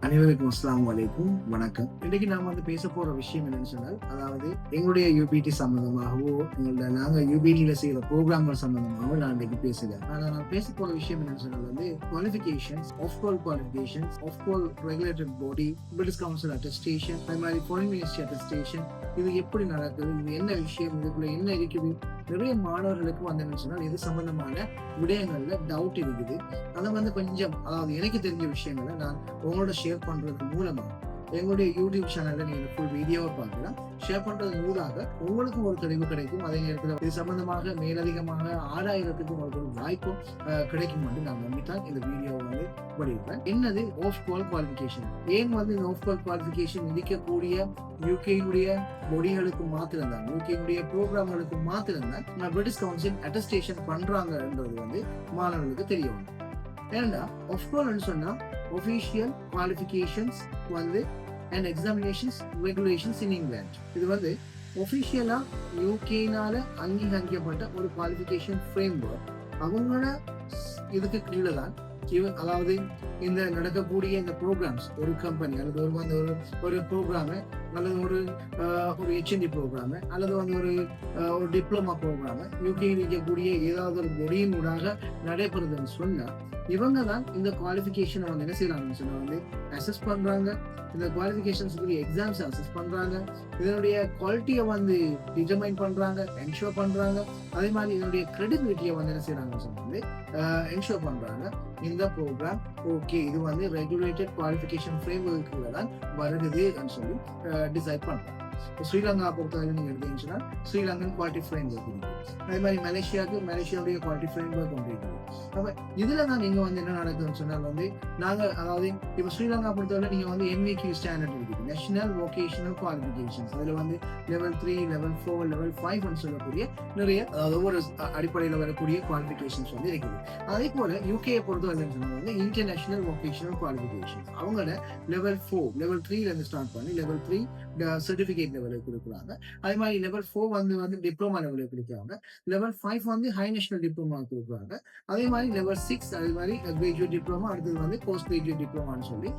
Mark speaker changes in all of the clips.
Speaker 1: அனைவருக்கும் அஸ்ஸலாமு அலைக்கும், வணக்கம். இன்னைக்கு நாம பேச போற விஷயம் என்னன்னு சொன்னால், அதாவது எங்களுடைய யூபிடி சம்பந்தமாகவோ நாங்க யூபிடியில செய்யற ப்ரோக்ராம்கள் சம்பந்தமாகவோ நான் இன்னைக்கு பேசுகிறேன். ஆனா நான் பேச போற விஷயம் என்னன்னு சொன்னால் குவாலிஃபிகேஷன்ஸ், ஆஃப்-கோல் குவாலிஃபிகேஷன்ஸ், ஆஃப்-கோல் ரெகுலேட்டட் பாடி, பிரிட்டிஷ் கவுன்சில் அட்டஸ்டேஷன், அது மாதிரி ஃபாரின் மினிஸ்ட்ரி அட்டஸ்டேஷன், இது எப்படி நடக்குது, இது என்ன விஷயம், இதுக்குள்ள என்ன இருக்குது. நிறைய மாணவர்களுக்கு வந்து சொன்னால் இது சம்பந்தமான விடயங்கள்ல டவுட் இருக்குது. அதை கொஞ்சம், அதாவது எனக்கு தெரிஞ்ச விஷயங்களை நான் உங்களோட ஷேர் பண்றது மூலமா எங்களுடைய யூடியூப் சேனல்ல நீங்க ஃபுல் வீடியோவை பார்க்கலாம். ஷேர் பண்றது மூலமாக உங்களுக்கும் ஒரு தெளிவு கிடைக்கும். அதே நேரத்தில் இது சம்பந்தமாக மேலதிகமாக ஆராயறதுக்கு உங்களுக்கு ஒரு வாய்ப்பும் கிடைக்கும் என்று நான் நம்பித்தான் இந்த வீடியோவை வெளியிடுறேன். என்னது ஆஃப் கோல் குவாலிஃபிகேஷன்? ஏன் இந்த ஆஃப் கோல் குவாலிஃபிகேஷன் இருக்கக்கூடிய யூகேயுடைய மொழிகளுக்கு மாத்திரம்தான், யூகேயுடைய ப்ரோக்ராம்களுக்கு மாத்திரம்தான் பிரிட்டிஷ் கவுன்சில் அட்டஸ்டேஷன் பண்றாங்கன்றது மாணவர்களுக்கு தெரிய வரும். ஏன்னா ஆஃப்-கோல்னு சொன்னா official qualifications and examinations regulations in England. இது ஒஃபிஷியலா யூகேனால அங்கீகரிக்கப்பட்ட ஒரு குவாலிஃபிகேஷன் ஃப்ரேம்வொர்க். அவங்களோட இதுக்கு கீழே தான் அதாவது இந்த நடக்கக்கூடிய இந்த ப்ரோக்ராம்ஸ், ஒரு கம்பெனி அல்லது ஒரு ப்ரோக்ராமு அல்லது ஒரு HND ப்ரோக்ராமு அல்லது ஒரு டிப்ளமா ப்ரோக்ராமு யூகேயில் இருக்கக்கூடிய ஏதாவது ஒரு மொழியின் ஊடாக நடைபெறுதுன்னு சொன்னா இவங்க தான் இந்த குவாலிஃபிகேஷனை என்ன செய்யறாங்கன்னு சொன்னா அசஸ் பண்றாங்க. இந்த குவாலிஃபிகேஷன்ஸ்க்கு எக்ஸாம்ஸ் அசஸ் பண்றாங்க. இதனுடைய குவாலிட்டியை டிட்டர்மைன் பண்றாங்க, என்ஷோர் பண்றாங்க. அதே மாதிரி இதனுடைய கிரெடிபிலிட்டியை என்ன செய்யறாங்கன்னு சொன்னா என்ஷோர் பண்றாங்க. இந்த ப்ரோக்ராம் ஓகே, இது ரெகுலேட்டட் குவாலிஃபிகேஷன் ஃப்ரேம்வொர்க்குள்ள தான் வருதுன்னு சொல்லி டிசைட் பண்றாங்க. ஸ்ரீலங்கா பொறுத்தவரை நீங்க எடுத்தீங்கன்னா ஸ்ரீலங்கன் குவாலிட்டி ஃப்ரேம்வொர்க் இருக்கு. அதே மாதிரி மலேசியாவுடைய குவாலிட்டி ஃப்ரேம்வொர்க் ஒன்று இருக்குது. அப்ப இதுல தான் நீங்க என்ன நடக்குதுன்னு சொன்னால் நாங்க, அதாவது இப்ப ஸ்ரீலங்கா பொறுத்தவரை நீங்க NVQ ஸ்டாண்டர்ட் இருக்குது, நேஷனல் வொகேஷனல் குவாலிஃபிகேஷன்ஸ். அதுல லெவல் 3, லெவல் 4, லெவல் 5 சொல்லக்கூடிய நிறைய, அதாவது ஒவ்வொரு அடிப்படையில் வரக்கூடிய குவாலிஃபிகேஷன்ஸ் இருக்குது. அதே போல யூகே பொறுத்தவரை சொன்னா இன்டர்நேஷனல் வொகேஷனல் குவாலிஃபிகேஷன்ஸ் அவங்களோட லெவல் 4, லெவல் 3ல இருந்து ஸ்டார்ட் பண்ணி லெவல் 3 சர்டிபிகேட் லெவலுக்கு கொடுக்குறாங்க. அதே மாதிரி லெவல் 4 டிப்ளமா லெவலுக்கு கொடுக்குறாங்க. லெவல் 5 ஹை நேஷனல் டிப்ளமா கொடுக்குறாங்க. அதே மாதிரி லெவல் 6 அதே மாதிரி கிராஜுவேட் டிப்ளமா, அடுத்தது போஸ்ட் கிராஜுவேட் டிப்ளமான்னு சொல்லி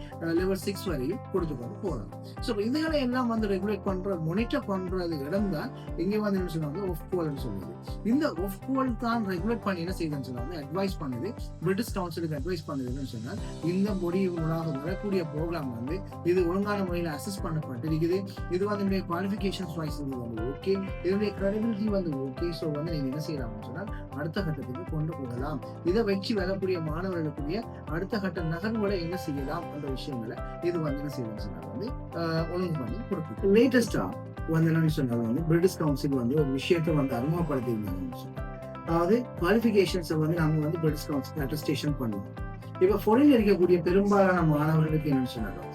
Speaker 1: லெவல் 6 வரையும் கொடுத்துக்கொண்டு போறாங்க. ஸோ இதுகளை எல்லாம் ரெகுலேட் பண்ற, மானிட்டர் பண்றது இடம் தான் இங்க என்ன சொன்னாங்க ஆஃப்-கோல்னு சொல்லுது. இந்த ஆஃப்-கோல் தான் ரெகுலேட் பண்ணி என்ன செய்யுதுன்னு சொன்னாங்க அட்வைஸ் பண்ணுது, பிரிட்டிஷ் கவுன்சிலுக்கு அட்வைஸ் பண்ணுதுன்னு சொன்னால் இந்த மொழிகளாக வரக்கூடிய ப்ரோக்ராம் இது ஒழுங்கான முறையில் அசஸ் பண்ணப்பட்டிருக்குது. இது குவாலிஃபிகேஷன்ஸ் வைஸ் ஓகே, இதனுடைய கிரெடிபிலிட்டி ஓகே. ஸோ நீங்க என்ன செய்யலாம்னு சொன்னால் அடுத்த கட்டத்துக்கு கொண்டு போகலாம். இதை வச்சு வரக்கூடிய மாணவர்களுக்குரிய அடுத்த கட்ட நகர்வுகளை என்ன செய்யலாம் என்ற விஷயங்களை இது என்ன செய்யலாம் சொன்னால் ஒழுங்கு பண்ணி கொடுக்கும். லேட்டஸ்டா என்ன சொன்னாங்க பிரிட்டிஷ் கவுன்சில் ஒரு விஷயத்தை அறிமுகப்படுத்தி இருந்தாங்க. அதாவது குவாலிஃபிகேஷன்ஸை நாங்க பிரிட்டிஷ் கவுன்சில் அட்டஸ்டேஷன் பண்ணுவோம். இப்ப ஃபாரின்ல இருக்கக்கூடிய பெரும்பாலான மாணவர்களுக்கு என்னன்னு சொன்னாங்க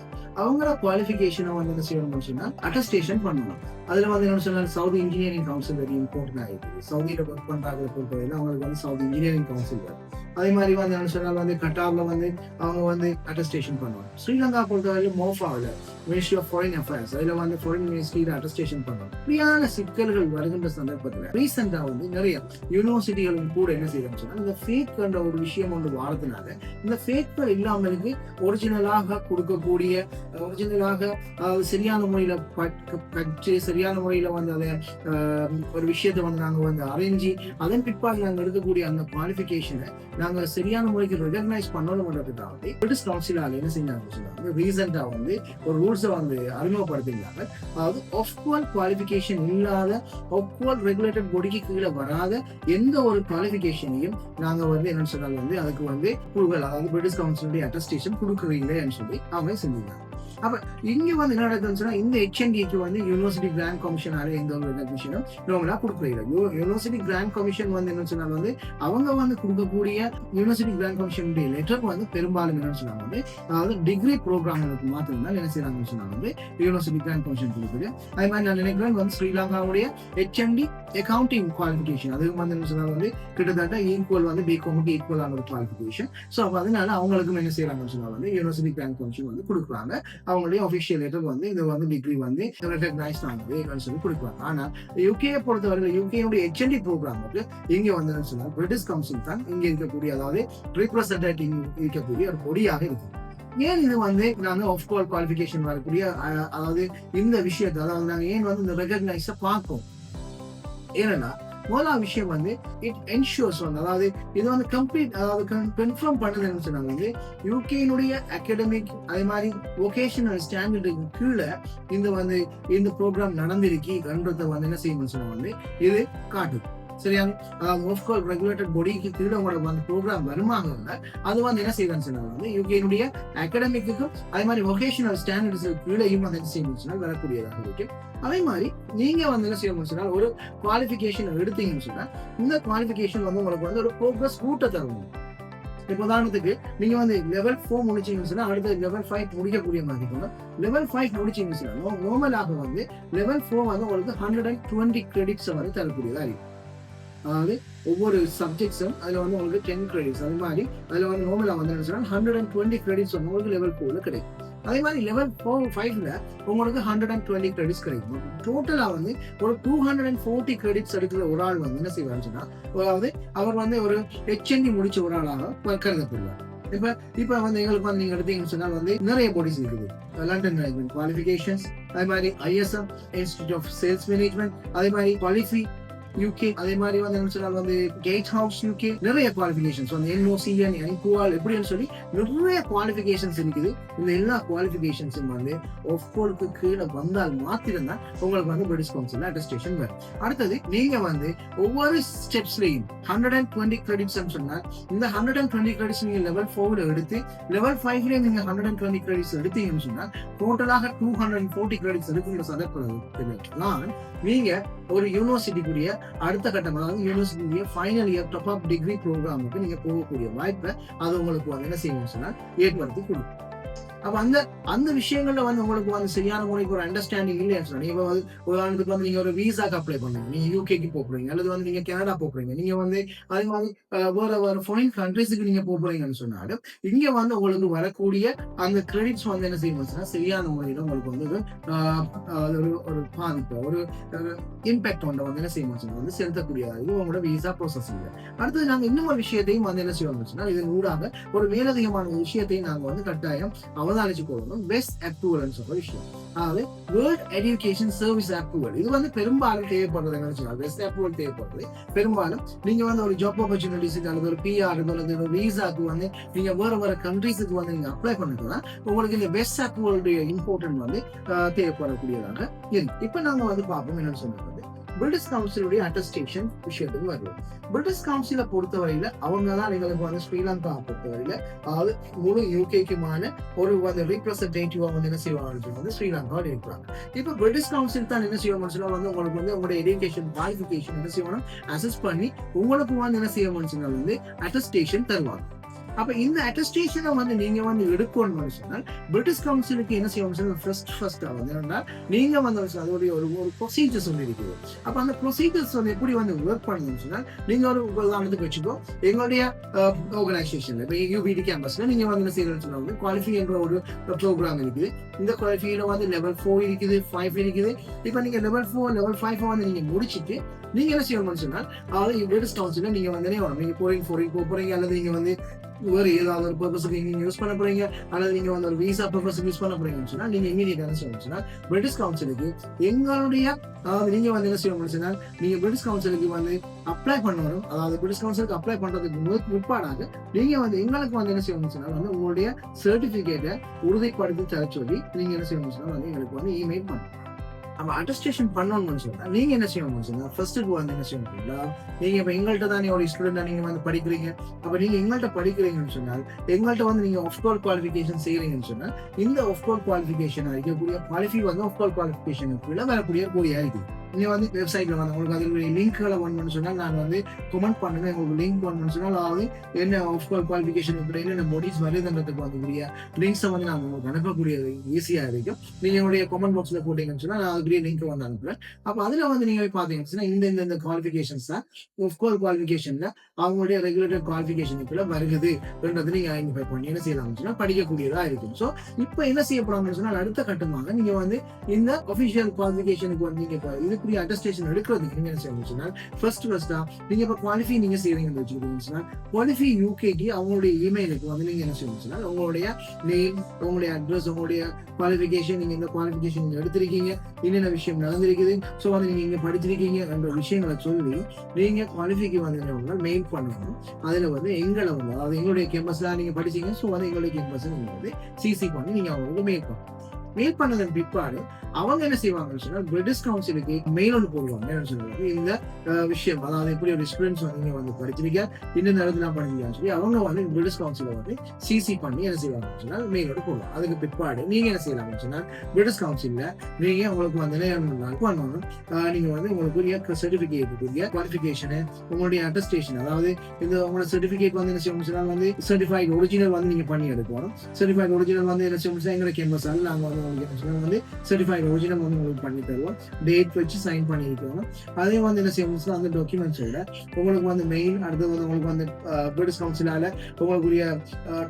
Speaker 1: அவங்களோட குவாலிஃபிகேஷனை என்ன செய்யணும்னு சொன்னா அட்டஸ்டேஷன் பண்ணணும். அதுல என்ன சொன்னா Saudi engineering council very important ஆயிருக்கு. சவுதியில ஒர்க் பண்றாங்க பொறுத்தவரையில அவங்களுக்கு சவுதி இன்ஜினியரிங் கவுன்சில் வரும். அதே மாதிரி என்ன சொன்னா கட்டார்ல அவங்க அட்டஸ்டேஷன் பண்ணுவாங்க. ஸ்ரீலங்கா பொறுத்தவரையில மோஃபாவில் மினிஸ்ட்ரி ஆஃப் ஃபாரின் அஃபேர்ஸ் அதுல ஃபாரின் மினிஸ்ட்ரியில அட்டஸ்டேஷன் பண்ணுவாங்க. இப்படியான சிக்கல்கள் வருகின்ற சந்தர்ப்பத்துல ரீசெண்டா நிறைய யூனிவர்சிட்டிகளும் கூட என்ன செய்யறாங்க சொன்னா இந்த ஃபேக் என்ற ஒரு விஷயம் வாரதுனால இந்த ஃபேக்கள் இல்லாமலுக்கு ஒரிஜினலாக கொடுக்கக்கூடிய, ஒரிஜினலாக சரியான முறையில கற்று சரியான முறையில அதை ஒரு விஷயத்தை நாங்க அரைஞ்சி அதன் பிற்பாடு நாங்க எடுக்கக்கூடிய அந்த குவாலிஃபிகேஷனை நாங்க சரியான முறைக்கு ரெகக்னைஸ் பண்ணணும்ன்றதுக்காக பிரிட்டிஷ் கவுன்சிலால என்ன செஞ்சாங்க ரீசெண்டா ஒரு ரூல்ஸை அறிமுகப்படுத்திருந்தாங்க. அதாவது ஆஃப்-கோல் குவாலிஃபிகேஷன் இல்லாத, ஆஃப்-கோல் ரெகுலேட்டட் பாடிக்கு கீழே வராத எந்த ஒரு குவாலிஃபிகேஷனையும் நாங்க என்னன்னு சொன்னால் அதுக்கு கொடுக்கல, அதாவது பிரிட்டிஷ் கவுன்சிலுடைய அட்டஸ்டேஷன் கொடுக்குறீங்களேன்னு சொல்லி அவங்க செஞ்சிருந்தாங்க. அப்ப இங்க என்ன நடக்குதுன்னு சொன்னா இந்த HNDக்கு யூனிவர்சிட்டி கிராண்ட் கமிஷனால எந்த ஒரு ரெகக்னிஷனும் நார்மலா கொடுக்குறீங்க. யூனிவர்சிட்டி கிராண்ட் கமிஷன் என்ன சொன்னாங்க அவங்க கொடுக்கக்கூடிய யூனிவர்சிட்டி கிராண்ட் கமிஷனுடைய லெட்டருக்கு பெரும்பாலும் என்ன சொன்னாங்க அதாவது டிகிரி ப்ரோக்ராம்களுக்கு மாத்திரம் தான் என்ன செய்யறாங்கன்னு சொன்னாங்க யூனிவர்சிட்டி கிராண்ட் கமிஷன் கொடுக்குது. அதே மாதிரி நான் நினைக்கிறேன் ஸ்ரீலங்காவுடைய HND அக்கவுண்டிங் குவாலிஃபிகேஷன் அதுக்கு என்ன சொன்னாங்க கிட்டத்தட்ட ஈக்குவல் பிகாமுக்கு ஈக்குவலான ஒரு குவாலிஃபிகேஷன். ஸோ அப்போ அதனால அவங்களுக்கும் என்ன செய்யறாங்கன்னு சொன்னாங்க யூனிவர்சிட்டி கிராண்ட் கமிஷன் கொடுக்குறாங்க. அவங்களுடைய அபிஷியல் லெட்டர் இது டிகிரி ரெகக்னைஸ் ஆகுது சொல்லி கொடுக்குறாங்க. ஆனா யூகே பொறுத்தவரை யூகேயுடைய HND ப்ரோக்ராமுக்கு இங்க சொன்னா பிரிட்டிஷ் கவுன்சில் தான் இங்க இருக்கக்கூடிய, அதாவது ரீப்ரசன்டேட்டிவ் இருக்கக்கூடிய ஒரு பொடியாக இருக்கு. ஏன் இது வந்து நாங்க ஆஃப் கால் குவாலிஃபிகேஷன் வரக்கூடிய அதாவது இந்த விஷயத்தை அதாவது நாங்க ஏன் வந்து இந்த ரெகக்னைஸ பார்ப்போம்? ஏன்னா முதலாவது விஷயம் வந்து இட் என்ஷூர்ஸ் வந்து அதாவது இது வந்து கம்ப்ளீட் அதாவது கன்ஃபார்ம் பண்ணதுன்னு சொன்னாங்க வந்து யூகேனுடைய அகாடமிக் அதே மாதிரி வொகேஷனல் ஸ்டாண்டர்டுக்கு கீழே இந்த ப்ரோக்ராம் நடந்திருக்குன்றத வந்து என்ன செய்யணும்னு சொன்னா வந்து இது காட்டுது. சரியா? ஆஃப் கால் ரெகுலேட்டட் பாடிக்கு கீழே உங்களோட அந்த ப்ரோக்ராம் வருமாங்க அது வந்து என்ன செய்யணும்னு சொன்னாங்க வந்து யூகேனுடைய அகாடமிக்கும் அதே மாதிரி வொகேஷனல் ஸ்டாண்டர்ட்ஸ் கீழேயும் வந்து என்ன செய்யணும்னு சொன்னா வரக்கூடியதாக இருக்கு. அதே மாதிரி நீங்க வந்து என்ன செய்யணும்னு சொன்னா ஒரு குவாலிஃபிகேஷன் எடுத்தீங்கன்னு சொன்னா இந்த குவாலிஃபிகேஷன் வந்து உங்களுக்கு வந்து ஒரு ப்ரோக்ரஸ் ரூட்டை தரும். இப்போ உதாரணத்துக்கு நீங்க வந்து லெவல் 4 முடிச்சீங்கன்னு சொன்னா அடுத்த லெவல் 5 முடிக்கக்கூடிய மாதிரி இருக்கும். லெவல் 5 முடிச்சீங்கன்னு சொன்னா நார்மலாக வந்து லெவல் 4 வந்து உங்களுக்கு 120 கிரெடிட்ஸ் வரை தரக்கூடியதா இருக்கு. அதாவது ஒவ்வொரு சப்ஜெக்ட்ஸும் அதுல வந்து உங்களுக்கு 10 கிரெடிட்ஸ் அது மாதிரி அதுல வந்து நார்மலா வந்து 120 கிரெடிட்ஸ் வந்து உங்களுக்கு லெவல் 4ல கிடைக்கும். அதே மாதிரி லெவல் 5ல உங்களுக்கு 120 கிரெடிட்ஸ் கிடைக்கும். டோட்டலா வந்து ஒரு 240 கிரெடிட்ஸ் எடுக்கிற ஒரு ஆள் வந்து என்ன செய்வாருன்னு சொன்னா அதாவது அவர் வந்து ஒரு HND முடிச்ச ஒரு ஆளாக கருதப்படுவார். இப்ப வந்து எங்களுக்கு வந்து நீங்க எடுத்தீங்கன்னு சொன்னால் வந்து நிறைய பாடிஸ் இருக்குது. லண்டன் மேனேஜ்மெண்ட் குவாலிஃபிகேஷன்ஸ், அதே மாதிரி ISM institute of sales management, அதே மாதிரி குவாலிஃபை UK, அதே மாதிரி வந்து என்ன சொன்னால் வந்து கேட் ஹவுஸ் UK, நிறைய குவாலிஃபிகேஷன்ஸ் வந்து NOCN எப்படின்னு சொல்லி நிறைய குவாலிஃபிகேஷன்ஸ் இருக்குது. இந்த எல்லா குவாலிஃபிகேஷன்ஸும் வந்து ஆஃப் காலுக்கு கீழே வந்தால் மாத்திரம்தான் உங்களுக்கு வந்து பிரிட்டிஷ் கவுன்சில் அட்டஸ்டேஷன் வரும். அடுத்தது நீங்க வந்து ஒவ்வொரு ஸ்டெப்ஸ்லையும் 120 கிரெடிட்ஸ் சொன்னா இந்த 120 கிரெடிட்ஸ் நீங்க லெவல் 4ல எடுத்து லெவல் 5ல நீங்க 120 கிரெடிட்ஸ் எடுத்தீங்கன்னு சொன்னா டோட்டலாக 240 கிரெடிட்ஸ் எடுக்கிற சதப்பதான் நீங்க ஒரு யூனிவர்சிட்டிக்குரிய அடுத்த கட்டம் அதாவது யூனிவர்சிட்டியுடைய final year top up degree ப்ரோக்ராமுக்கு நீங்க போகக்கூடிய வாய்ப்பை அது உங்களுக்கு வந்து என்ன செய்யணும்னு சொன்னா ஏற்படுத்தி கொடுக்கும். அப்ப அந்த விஷயங்கள்ல வந்து உங்களுக்கு வந்து சரியான முறைக்கு ஒரு அண்டர்ஸ்டாண்டிங் இல்லைன்னு சொன்னா நீங்க வந்து உதாரணத்துக்கு வந்து நீங்க ஒரு விசாக்கு அப்ளை பண்ணுங்க, நீங்க யூகேக்கு போறீங்க அல்லது வந்து நீங்க கனடா போறீங்க, நீங்க வந்து அதே மாதிரி வேற ஃபாரின் கண்ட்ரிஸுக்கு நீங்க போறீங்கன்னு சொன்னாலும் இங்க வந்து உங்களுக்கு வரக்கூடிய அந்த கிரெடிட்ஸ் வந்து என்ன செய்யணும்னா சரியான முறையில உங்களுக்கு வந்து ஒரு பாதிப்பு ஒரு இம்பாக்ட் ஒன்றை வந்து என்ன செய்யணும் வந்து செலுத்தக்கூடியது உங்களோட விசா ப்ராசஸிங். அடுத்தது நாங்க இன்னும் ஒரு விஷயத்தையும் வந்து என்ன செய்வோம்னு சொன்னா இதன் ஊடாக ஒரு மேலதிகமான விஷயத்தையும் நாங்க வந்து கட்டாயம் அவதானிச்சு போகணும். பெஸ்ட் அப்ரூவல் சொல்ற விஷயம் அதாவது வேர்ல்ட் எஜுகேஷன் சர்வீஸ் அப்ரூவல். இது வந்து பெரும்பாலும் தேவைப்படுறது என்ன பெஸ்ட் அப்ரூவல் தேவைப்படுறது பெரும்பாலும் நீங்க வந்து ஒரு ஜாப் ஆப்பர்ச்சுனிட்டிஸுக்கு அல்லது ஒரு PR அல்லது ஒரு விசாக்கு வந்து நீங்க வேற கண்ட்ரிஸுக்கு வந்து நீங்க அப்ளை பண்ணிட்டோம்னா உங்களுக்கு இந்த பெஸ்ட் அப்ரூவலுடைய இம்பார்ட்டன்ட் வந்து தேவைப்படக்கூடியதாக இருக்கு. இப்ப நாங்க வந்து பார்ப்போம் என்னன்னு சொன்னது பிரிட்டிஷ் கவுன்சிலுடைய அட்டஸ்டேஷன் விஷயத்துக்கு வருவோம். பிரிட்டிஷ் கவுன்சிலை பொறுத்தவரையில அவங்க தான் எங்களுக்கு வந்து ஸ்ரீலங்கா பொறுத்தவரையில அதாவது முழு யூகேக்குமான ஒரு ரீப்ரசன்டேட்டிவா வந்து என்ன செய்வாங்க வந்து ஸ்ரீலங்காவில் இருக்கிறாங்க. இப்ப பிரிட்டிஷ் கவுன்சில் தான் என்ன செய்வாங்கன்னு சொன்னா வந்து உங்களுக்கு வந்து உங்களுடைய எஜுகேஷன் குவாலிஃபிகேஷன் என்ன செய்யணும் அசஸ் பண்ணி உங்களுக்கு வந்து என்ன செய்யணும்னு சொன்னா வந்து அட்டஸ்டேஷன் தருவாங்க. அப்ப இந்த அட்டஸ்டேஷனை வந்து நீங்க வந்து எடுக்கணும்னு சொன்னால் பிரிட்டிஷ் கவுன்சிலுக்கு என்ன செய்யணும் ஃபர்ஸ்ட் வந்து என்னன்னா நீங்க வந்து அதோடைய ஒரு ப்ரொசீஜர்ஸ் வந்து இருக்குது. அப்ப அந்த ப்ரொசீஜர்ஸ் வந்து எப்படி வந்து ஒர்க் பண்ணுதுன்னு சொன்னால் நீங்க ஒரு உதாரணத்துக்கு வச்சுக்கோ எங்களுடைய ஆர்கனைசேஷன்ல இப்போ UBT கேம்பஸ்ல நீங்க வந்து என்ன செய்யணும்னு சொன்னா வந்து குவாலிஃபை என்ற ஒரு ப்ரோக்ராம் இருக்குது. இந்த குவாலிஃபைல வந்து லெவல் 4 இருக்குது 5 இருக்குது. இப்ப நீங்க லெவல் 4 லெவல் 5 வந்து நீங்க முடிச்சுட்டு நீங்க என்ன செய்யணும்னு சொன்னால் அதாவது பிரிட்டிஷ் கவுன்சில நீங்க வந்து நீங்க போறீங்க அல்லது நீங்க வந்து வேறு ஏதாவது ஒரு பர்பஸுக்கு நீங்க யூஸ் பண்ண போறீங்க அல்லது நீங்க வந்து ஒரு விசா பர்பஸுக்கு யூஸ் பண்ண போறீங்கன்னு சொன்னா நீங்க இமீடியட்டா என்ன செய்யணும்னா பிரிட்டிஷ் கவுன்சிலுக்கு எங்களுடைய அதாவது நீங்க வந்து என்ன செய்யணும்னு சொன்னா நீங்க பிரிட்டிஷ் கவுன்சிலுக்கு வந்து அப்ளை பண்ணணும். அதாவது பிரிட்டிஷ் கவுன்சிலுக்கு அப்ளை பண்றதுக்கு முற்பாடாக நீங்க வந்து எங்களுக்கு வந்து என்ன செய்யணும்னு சொன்னா வந்து உங்களுடைய சர்டிபிகேட்டை உறுதிப்படுத்தி தர சொல்லி நீங்க என்ன செய்யணும்னு சொன்னா வந்து எங்களுக்கு வந்து இமெயில் பண்ணணும். அப்ப அட்டஸ்டேஷன் பண்ணணும்னு சொன்னா நீங்க என்ன செய்யணும்னு சொன்னா ஃபர்ஸ்ட்டுக்கு வந்து என்ன செய்யணும்னா நீங்க இப்ப எங்கள்கிட்ட தானே ஒரு ஸ்டூடெண்டா நீங்க வந்து படிக்கிறீங்க. அப்ப நீங்க எங்கள்கிட்ட படிக்கிறீங்கன்னு சொன்னால் எங்கள்கிட்ட வந்து நீங்க ஆஃப் கால் குவாலிஃபிகேஷன் செய்யறீங்கன்னு சொன்னா இந்த ஆஃப் கால் குவாலிஃபிகேஷன் இருக்கக்கூடிய குவாலிஃபை வந்து ஆஃப் கால் குவாலிஃபிகேஷனுக்குள்ள வரக்கூடிய கூடியா இருக்குது. நீங்க வந்து வெப்சைட்ல வந்து உங்களுக்கு அதுக்கு லிங்க்களை பண்ணணும்னு சொன்னால் நான் வந்து கமெண்ட் பண்ணுங்க. உங்களுக்கு லிங்க் பண்ணணும்னு சொன்னால் அதாவது என்ன ஆஃப் கால் குவாலிஃபிகேஷன் என்னென்ன பாடிஸ் வருதுன்றதுக்கு வந்து லிங்க்ஸை வந்து நான் உங்களுக்கு அனுப்பக்கூடியது ஈஸியா இருக்கும். நீங்க உங்களுடைய கமெண்ட் பாக்ஸ்ல போட்டீங்கன்னு சொன்னா நான் அதுக்குரிய லிங்க் வந்து அனுப்புறேன். அப்ப அதுல வந்து நீங்க போய் பாத்தீங்கன்னா இந்த குவாலிஃபிகேஷன்ஸ் தான் ஒஃப்கோர் குவாலிஃபிகேஷன்ல அவங்களுடைய ரெகுலேட்டட் குவாலிஃபிகேஷனுக்குள்ள வருகுதுன்றது நீங்க ஐடென்டிஃபை பண்ணி என்ன செய்யலாம் படிக்கக்கூடியதா இருக்கும். ஸோ இப்போ என்ன செய்யப்படாமல் சொன்னால் அடுத்த கட்டமாக நீங்க வந்து இந்த ஒபிஷியல் குவாலிஃபிகேஷனுக்கு வந்து நீங்க இதுக்குரிய அட்டஸ்டேஷன் எடுக்கிறதுக்கு நீங்க என்ன செய்யணும்னா ஃபர்ஸ்டா நீங்க இப்போ குவாலிஃபை நீங்க செய்றீங்கன்னு வச்சுக்கிட்டீங்கன்னா குவாலிஃபை யூகேக்கு அவங்களுடைய இமெயிலுக்கு வந்து நீங்க என்ன செய்யணும்னா உங்களுடைய நேம், உங்களுடைய அட்ரஸ், உங்களுடைய குவாலிஃபிகேஷன், நீங்க இந்த குவாலிஃபிகேஷன் நீங்க எடுத்திருக்கீங்க, என்னென்ன விஷயம் நடந்திருக்குது, ஸோ வந்து நீங்க இங்க படிச்சிருக்கீங்க என்ற விஷயங்களை சொல்லி நீங்க குவாலிஃபைக்கு வந்து மெயில் பண்ணணும். அதுல வந்து எங்களை வந்து அதாவது எங்களுடைய கேம்பஸ்ல நீங்க படிச்சீங்க, ஸோ வந்து எங்களுடைய கேம்பஸ் நீங்க வந்து சிசி பண்ணி நீங்க அவங்களுக்கு மெயில் பண்ணதன் பிற்பாடு அவங்க என்ன செய்வாங்கன்னு சொன்னா பிரிட்டிஷ் கவுன்சிலுக்கு மெயில் ஒன்று போடுவாங்க. என்ன சொல்லுவாங்க இந்த விஷயம், அதாவது எப்படி ஒரு ஸ்டூடெண்ட்ஸ் வந்து நீங்க வந்து படிச்சிருக்க இந்த நேரத்துல படிச்சிருக்கான்னு சொல்லி அவங்க வந்து பிரிட்டிஷ் கவுன்சில வந்து சிசி பண்ணி என்ன செய்வாங்கன்னு சொன்னா மெயிலோட போடுவாங்க. அதுக்கு பிற்பாடு நீங்க என்ன செய்யலாம்னு சொன்னா பிரிட்டிஷ் கவுன்சில்ல நீங்க உங்களுக்கு வந்து பண்ணணும். நீங்க வந்து உங்களுக்குரிய சர்டிபிகேட்டுக்குரிய குவாலிஃபிகேஷனு, உங்களுடைய அட்டஸ்டேஷன், அதாவது இந்த உங்களோட சர்டிபிகேட் வந்து என்ன செய்யணும் சொன்னா வந்து சர்டிஃபைட் ஒரிஜினல் வந்து நீங்க பண்ணி எடுக்கணும். சர்டிஃபைட் ஒரிஜினல் வந்து என்ன செய்யணும் எங்களை கேம்பஸ் நாங்க வந்து வந்து சர்டிஃபைட் ஒரிஜினல் வந்து உங்களுக்கு பண்ணி தருவோம். டேட் வச்சு சைன் பண்ணிருக்கோம். அதே வந்து என்ன செய்யணும் அந்த டாக்குமெண்ட்ஸோட உங்களுக்கு வந்து மெயில், அடுத்து வந்து உங்களுக்கு வந்து பிரிட்டிஷ் கவுன்சிலால உங்களுக்குரிய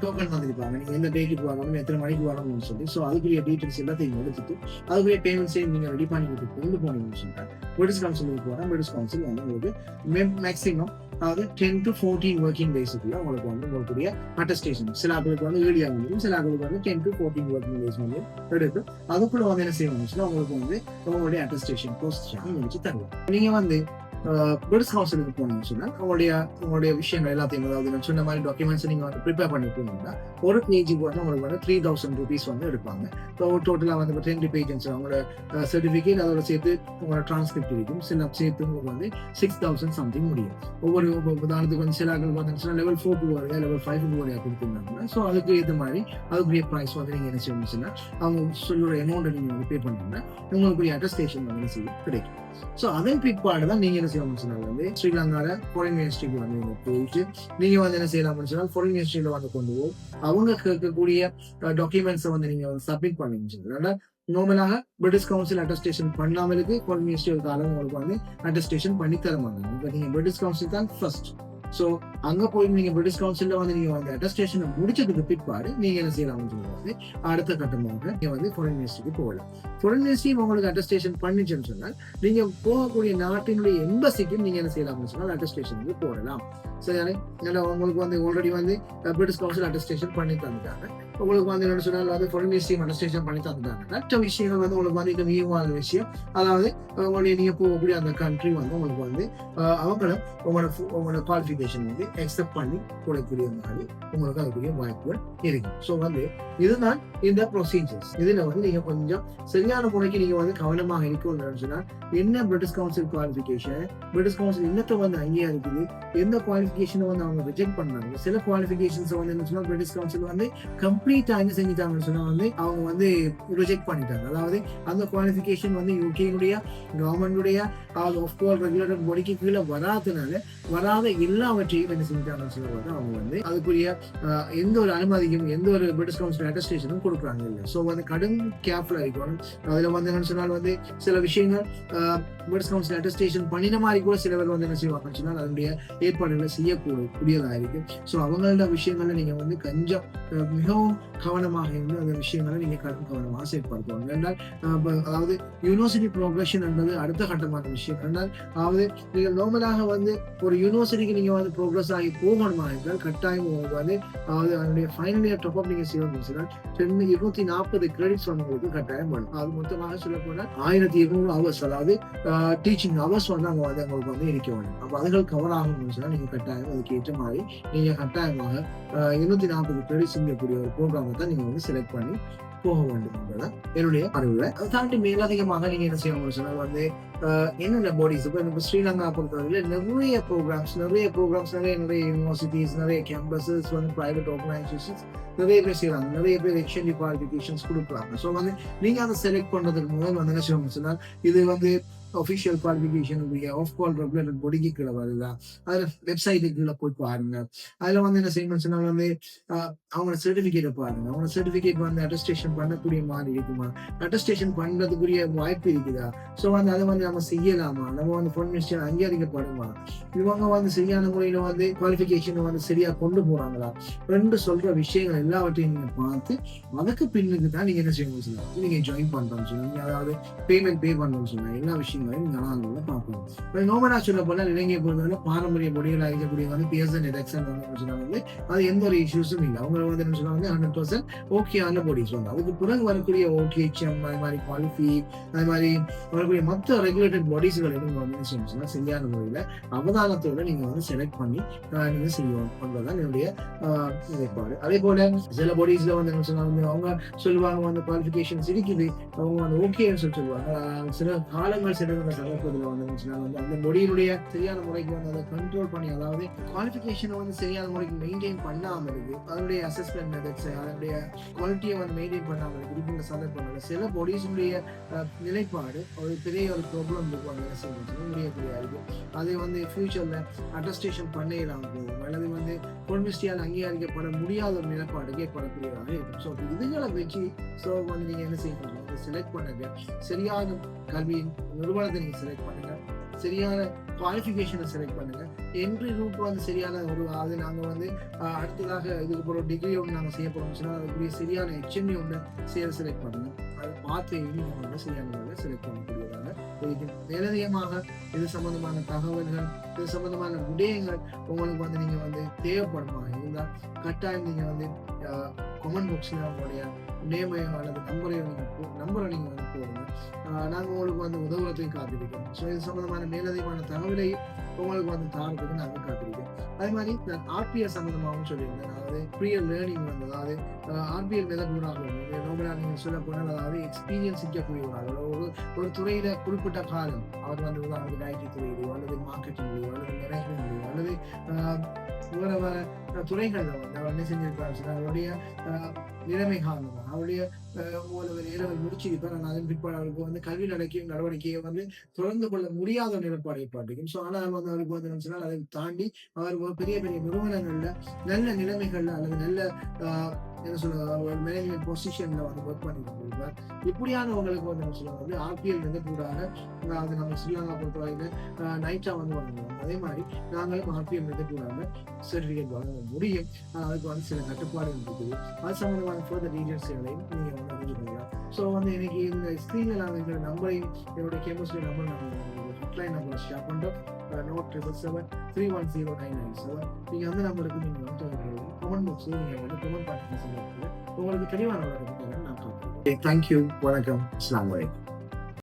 Speaker 1: டோக்கன் வந்துருப்பாங்க. நீங்க எந்த டேட்டுக்கு வரணும், எத்தனை மணிக்கு வரணும்னு சொல்லி, ஸோ அதுக்குரிய டீட்டெயில்ஸ் எல்லாத்தையும் எடுத்துட்டு அதுக்குரிய பேமெண்ட்ஸையும் நீங்க ரெடி பண்ணி கொண்டு போனீங்கன்னு சொல்லிட்டு பிரிட்டிஷ் கவுன்சிலுக்கு போறோம். பிரிட்டிஷ் கவுன்சில் வந்து உங்களுக்கு மேக்ஸிமம் அதாவது 10 to 14 ஒர்க்கிங் டேஸுக்குள்ள உங்களுக்கு வந்து உங்களுடைய அட்டஸ்டேஷன், சில ஆட்களுக்கு வந்து ஏர்லியா வந்துடும், சில ஆட்களுக்கு வந்து 10 to 14 ஒர்க்கிங் டேஸ் வந்து எடுத்து அதுக்குள்ள வந்து என்ன செய்யணும்னா உங்களுக்கு வந்து உங்களுடைய அட்டஸ்டேஷன் போஸ்ட் முடிச்சு தருவோம். நீங்க வந்து பிரிட்டிஷ் கவுன்சிலுக்கு போனீங்கன்னு சொன்னா உங்களுடைய விஷயங்கள் எல்லாத்தையும், அதாவது நான் சொன்ன மாதிரி டாக்குமெண்ட்ஸ் நீங்க வந்து ப்ரிப்பேர் பண்ணி போனீங்கன்னா ஒரு பேஜுக்கு வந்து உங்களுக்கு வந்து 3000 rupees வந்து எடுப்பாங்க. ஸோ டோட்டலா வந்து 20 பேஜஸ் அவங்களோட சர்டிஃபிகேட் அதோட சேர்த்து உங்களோட டிரான்ஸ்கிரிப்ட் இருக்கும், சில சேர்த்து உங்களுக்கு வந்து 6000 சம்திங் முடியும். ஒவ்வொரு உதாரணத்துக்கு வந்து சில பார்த்தீங்கன்னா லெவல் 4 வரையா லெவல் 5 வரையா கொடுத்துருந்தாங்கன்னா ஸோ அதுக்கு ஏற்ற மாதிரி அதுக்குரிய ப்ரைஸ் வந்து நீங்க என்ன செய்யணும்னா அவங்க சொல்லுற அமௌண்ட்டை நீங்க வந்து பே பண்ணீங்கன்னா உங்களுக்குரிய அட்டஸ்டேஷன் வந்து செய்ய கிடைக்கும். ஸோ அதன் பிற்பாடு தான் நீங்க என்ன செய்யணும்னு சொன்னாங்க வந்து ஸ்ரீலங்கால ஃபாரின் மினிஸ்ட்ரிக்கு வந்து நீங்க போயிட்டு நீங்க வந்து என்ன செய்யலாம்னு சொன்னா ஃபாரின் மினிஸ்ட்ரியில வந்து கொண்டு போய் அவங்க கேட்கக்கூடிய டாக்குமெண்ட்ஸை வந்து நீங்க வந்து சப்மிட் பண்ணீங்க. நார்மலாக பிரிட்டிஷ் கவுன்சில் அட்டஸ்டேஷன் பண்ணாமலுக்கு ஃபாரின் மினிஸ்ட்ரி காலம் உங்களுக்கு வந்து அட்டஸ்டேஷன் பண்ணி தர மாட்டாங்க. இப்போ நீங்க பிரிட்டிஷ் கவுன்சில் தான் ஃபர்ஸ்ட். ஸோ அங்க போய் நீங்க பிரிட்டிஷ் கவுன்சில்ல வந்து நீங்க வந்து அட்டஸ்டேஷனை முடிச்சதுக்கு பிற்பாடு நீங்க என்ன செய்யலாம்னு சொல்லுவாங்க அடுத்த கட்டமாக நீங்க வந்து ஃபாரின் மினிஸ்ட்ரிக்கு போகலாம். ஃபாரின் மினிஸ்ட்ரி உங்களுக்கு அட்டஸ்டேஷன் பண்ணிச்சுன்னு சொன்னால் நீங்க போகக்கூடிய நாட்டினுடைய எம்பசிக்கும் நீங்க என்ன செய்யலாம்னு சொன்னால் அட்டஸ்டேஷனுக்கு போடலாம். சரி, உங்களுக்கு வந்து ஆல்ரெடி வந்து பிரிட்டிஷ் கவுன்சில் அட்டஸ்டேஷன் பண்ணி தந்துட்டாங்க. உங்களுக்கு வந்து என்ன சொன்னால் வந்து ஃபாரின் மினிஸ்ட்ரி அட்டஸ்டேஷன் பண்ணி தந்துட்டாங்க. மற்ற விஷயங்கள் வந்து உங்களுக்கு வந்து இது முக்கியமான விஷயம், அதாவது உங்களுடைய நீங்க போகக்கூடிய அந்த கண்ட்ரி வந்து உங்களுக்கு வந்து அவங்களும் உங்களோட குவாலிஃபிகேஷன் வந்து அக்செப்ட் பண்ணி கொடுக்கக்கூடிய மாதிரி உங்களுக்கு அதுக்குரிய வாய்ப்புகள் இருக்கு. ஸோ வந்து இதுதான் இந்த ப்ரொசீஜர்ஸ். இதுல வந்து நீங்க கொஞ்சம் சரியான முறைக்கு நீங்க வந்து கவனமாக இருக்கணும்னு சொன்னா என்ன British council qualification, British council என்னத்தை வந்து அங்கீகரிக்குது, எந்த குவாலிஃபிகேஷனை வந்து அவங்க ரிஜெக்ட் பண்றாங்க. சில குவாலிஃபிகேஷன்ஸ் வந்து என்ன சொன்னா பிரிட்டிஷ் கவுன்சில் வந்து கம்ப்ளீட்டா என்ன செஞ்சுட்டாங்கன்னு சொன்னா வந்து அவங்க வந்து ரிஜெக்ட் பண்ணிட்டாங்க. அதாவது அந்த குவாலிஃபிகேஷன் வந்து யூகேனுடைய கவர்மெண்டுடைய ஆஃப்கோர்ஸ் ரெகுலேட்டட் பாடிக்கு கீழே வராத எல்லாவற்றையும் என்ன செஞ்சுட்டாங்கன்னு சொல்லுவாங்க அவங்க வந்து அதுக்குரிய எந்த ஒரு அனுமதியும் எந்த ஒரு பிரிட்டிஷ் கவுன்சில் அட்டஸ்டேஷனும் கொடுக்குறாங்க இல்லை. ஸோ வந்து கடும் கேர்ஃபுல்லா இருக்கணும். அதுல வந்து என்ன சொன்னால் வந்து சில விஷயங்கள் பிரிட்டிஷ் கவுன்சில் அட்டஸ்டேஷன் பண்ணின மாதிரி கூட சில பேர் வந்து என்ன செய்வாங்கன்னு சொன்னால் அதனுடைய ஏற்பாடுகளை செய்யக்கூடியதா இருக்கு. ஸோ அவங்களோட விஷயங்கள்ல நீங்க வந்து கொஞ்சம் மிகவும் கவனமாக இருந்து அந்த விஷயங்களை நீங்க கவனமாக செயல்படுத்துவாங்க. என்றால் அதாவது யூனிவர்சிட்டி ப்ரோக்ரஷன் என்பது அடுத்த கட்டமான விஷயம். என்றால் அதாவது நீங்க நார்மலாக வந்து ஒரு யூனிவர்சிட்டிக்கு நீங்க வந்து ப்ரோக்ரஸ் ஆகி போகணுமா என்றால் கட்டாயம் உங்களுக்கு வந்து அதாவது அதனுடைய ஃபைனல் இயர் டாப் அப் நீங்க செய்யணும் 240 கிரெடிட்ஸ் வந்து உங்களுக்கு கட்டாயம் பண்ணும். அது மொத்தமாக சொல்ல போனால் 1200 ஹவர்ஸ், அதாவது டீச்சிங் ஹவர்ஸ் வந்து அங்க வந்து உங்களுக்கு வந்து இருக்க வேண்டும். அப்ப அதுகள் கவர் ஆகணும்னு சொன்னா நீங்க கட்டாயம் அதுக்கு ஏற்ற மாதிரி நீங்க கட்டாயமாக 240 கிரெடிட்ஸ் இருக்கக்கூடிய ஒரு ப்ரோக்ராமை தான் நீங்க வந்து செலக்ட் பண்ணி போக வேண்டும் என்பதான் என்னுடைய அறிவுரை. அதை தாண்டி மேலதிகமாக நீங்க என்ன செய்யணும் சொன்னால் வந்து என்னென்ன பாடிஸ் இப்போ நம்ம ஸ்ரீலங்கா பொறுத்தவரையில் நிறைய ப்ரோக்ராம்ஸ் நிறைய யூனிவர்சிட்டிஸ், நிறைய கேம்பஸஸ் வந்து பிரைவேட் ஆர்கனைசேஷன்ஸ் நிறைய பேர் செய்யறாங்க. நிறைய பேர் எக்ஸ்சேஞ்ச் குவாலிஃபிகேஷன்ஸ் கொடுக்குறாங்க. ஸோ வந்து நீங்க அதை செலக்ட் பண்றதுக்கு முதல் வந்து என்ன செய்யணும் சொன்னால் இது வந்து official qualification Ofqual regulated பொடிக்கு கீழே வருதா, அதில் வெப்சைட்டுக்குள்ள போய் பாருங்க. அதில் வந்து என்ன செய்யணும்னு சொன்னால் வந்து அவங்களோட சர்டிஃபிகேட்டை பாருங்க. அவங்க சர்டிஃபிகேட் வந்து அட்டஸ்டேஷன் பண்ணக்கூடிய மாதிரி இருக்குமா, அட்டஸ்டேஷன் பண்றதுக்குரிய வாய்ப்பு இருக்குதா, ஸோ வந்து அதை வந்து நம்ம செய்யலாமா, நம்ம வந்து ஃபோன் மினிஸ்டர் அங்கீகரிக்கப்படுமா, இவங்க வந்து சரியான முறையில் வந்து குவாலிஃபிகேஷனை வந்து சரியா கொண்டு போறாங்களா, ரெண்டு சொல்ற விஷயங்கள் எல்லாவற்றையும் நீங்க பார்த்து அதுக்கு பின்னுக்கு தான் நீங்க என்ன செய்யணும்னு சொன்னா நீங்க ஜாயின் பண்றோம்னு சொன்னீங்க, அதாவது பேமெண்ட் பே பண்ணணும்னு சொன்னா எல்லா விஷயங்களையும் நீங்க ஆன்லைன்ல பார்க்கணும். நோமனா சொல்ல போல இலங்கையை பொறுத்தவரை பாரம்பரிய மொழிகள் இருக்கக்கூடிய வந்து பிஎஸ்என் எலெக்ஷன் வந்து அது எந்த ஒரு இஷ்யூஸும் இல்லை. அவங்க வந்து என்ன சொல்லுவாங்க 100% ஓகேயான பொடிஸ் வந்து அதுக்கு பிறகு வரக்கூடிய ஓகேஹெச்எம் அது மாதிரி குவாலிஃபி அது மாதிரி வரக்கூடிய மற்ற ரெகுலேட்டட் பாடிஸ்கள் எதுவும் வந்து என்ன செய்யணும்னா சரியான முறையில் அவதானத்தோட நீங்க வந்து செலக்ட் பண்ணி நீங்க செய்யணும் என்பதுதான் என்னுடைய நிலைப்பாடு. அதே போல சில பாடிஸ்ல வந்து என்ன சொல்லுவாங்க, அவங்க சொல்லுவாங்க வந்து குவாலிஃபிகேஷன்ஸ் இருக்குது, அவங்க வந்து ஓகேன்னு சொல்லுவாங்க. சில காலங்கள் சில சந்தர்ப்பத்தில் வந்து அந்த மொழியினுடைய சரியான முறைக்கு வந்து அதை கண்ட்ரோல் பண்ணி, அதாவது குவாலிஃபிகேஷனை வந்து சரியான முறைக்கு மெயின்டைன் பண்ணாம இருக்கு, அதனுடைய அசஸ்மெண்ட் மெத்தட்ஸ் அதனுடைய குவாலிட்டியை வந்து மெயின்டைன் பண்ணாம இருக்கு. இருக்கிற சந்தர்ப்பங்கள் சில பாடிஸுடைய நிலைப்பாடு ஒரு பெரிய ஒரு ப்ராப்ளம் இருக்கும். முடியக்கூடிய இருக்கு, அதை வந்து ஃபியூச்சர்ல அட்டஸ்டேஷன் பண்ணலாம் போகும், அல்லது வந்து பொன்மிஸ்டியால் அங்கீகரிக்கப்பட முடியாத ஒரு நிலைப்பாடுக்கு ஏற்படக்கூடியதாக இருக்கும். ஸோ இதுகளை வச்சு ஸோ வந்து நீங்க என்ன செய்யணும், செலக்ட் பண்ணுங்க, சரியான கல்வியின் நிறுவனத்தை நீங்க செலக்ட் பண்ணுங்க, சரியான குவாலிஃபிகேஷனை செலக்ட் பண்ணுங்க, என்ட்ரி ரூட் வந்து சரியான ஒரு அது நாங்கள் வந்து அடுத்ததாக இதுக்கு போகிற டிகிரி ஒன்று நாங்கள் செய்ய போகிறோம் சொன்னால் அதுக்குரிய சரியான ஹெச்எம்இ ஒன்று செலக்ட் பண்ணுங்க. அதை பார்த்து நீங்கள் வந்து சரியான செலக்ட் பண்ணக்கூடியதாக இருக்கும். மேலதிகமாக இது சம்பந்தமான தகவல்கள், இது சம்பந்தமான விடயங்கள் உங்களுக்கு வந்து நீங்க வந்து தேவைப்படுமா இருந்தால் கட்டாயம் நீங்க வந்து கமெண்ட் பாக்ஸ்ல உங்களுடைய நேமையோ அல்லது நம்பரை நீங்க வந்து போடுங்க. நாங்கள் உங்களுக்கு வந்து உதவுறதுக்கு காத்திருக்கோம். ஸோ இது சம்பந்தமான மேலதிகமான தகவலை உங்களுக்கு வந்து தாரத்துக்கு நாங்கள் காத்திருக்கோம். அதே மாதிரி நான் ஆர்பிஎஸ் சம்பந்தமாகவும் சொல்லியிருந்தேன், அதாவது ப்ரியர் லேர்னிங் வந்து, அதாவது ஆர்பிஎல் மெதக்கூடாகும் நீங்க சொல்ல போனால், அதாவது எக்ஸ்பீரியன்ஸ் இருக்கக்கூடிய ஒரு துறையில குறிப்பிட்ட காலம் அவர் வந்து உதாரணத்துக்கு ஐடி துறையிலையோ அல்லது மார்க்கெட்டிங்லையோ அல்லது மேனேஜ்மெண்ட்லையோ அல்லது வேற துறைகள்ல வந்து அவர் என்ன செஞ்சிருக்காரு, அவருடைய நிலைமை காரணமாக அவருடைய நிலைமை முடிச்சிருப்பார். ஆனால் அதன் பிற்பாடு அவருக்கு வந்து கல்வி நடவடிக்கையை வந்து தொடர்ந்து கொள்ள முடியாத நிலைப்பாடு ஏற்பட்டிருக்கும். ஸோ ஆனால் வந்து அவருக்கு வந்து என்ன சொன்னால் அதை தாண்டி அவர் பெரிய பெரிய நிறுவனங்கள்ல நல்ல நிலைமைகள்ல அல்லது நல்ல என்ன சொல்றது மேனேஜ்மெண்ட் பொசிஷன்ல வந்து ஒர்க் பண்ணிட்டு இருப்பார். இப்படியானவங்களுக்கு வந்து என்ன சொல்லுவாங்க வந்து ஆர்பிஎல் மெத்தடாக அது நம்ம ஸ்ரீலங்கா பொறுத்தவரையில நைட்டா வந்து வழங்குவோம். அதே மாதிரி நாங்களும் ஆர்பிஎல் மெத்தடாக சர்டிபிகேட் வழங்க முடியும். அதுக்கு வந்து சில கட்டுப்பாடுகள் இருக்குது. அது சம்பந்தமான ஃபர்தர் டீடைல்ஸ்களையும் நீங்க வந்து அறிஞ்சுக்கலாம். ஸோ வந்து எனக்கு இந்த ஸ்கிரீன்ல நான் இந்த நம்பரையும் என்னுடைய கேம்பஸ்ல நம்பர் நான் ஹாட்லைன் நம்பர் ஷேர் பண்றோம். நோட் 777-310-997. நீங்க அந்த நம்பருக்கு நீங்க வந்து கமெண்ட் பாக்ஸ்ல நீங்க வந்து கமெண்ட் பண்ணி உங்களுக்கு தெளிவான நான் பார்க்கிறேன். தேங்க்யூ. வணக்கம். அஸ்ஸலாமு அலைக்கும்.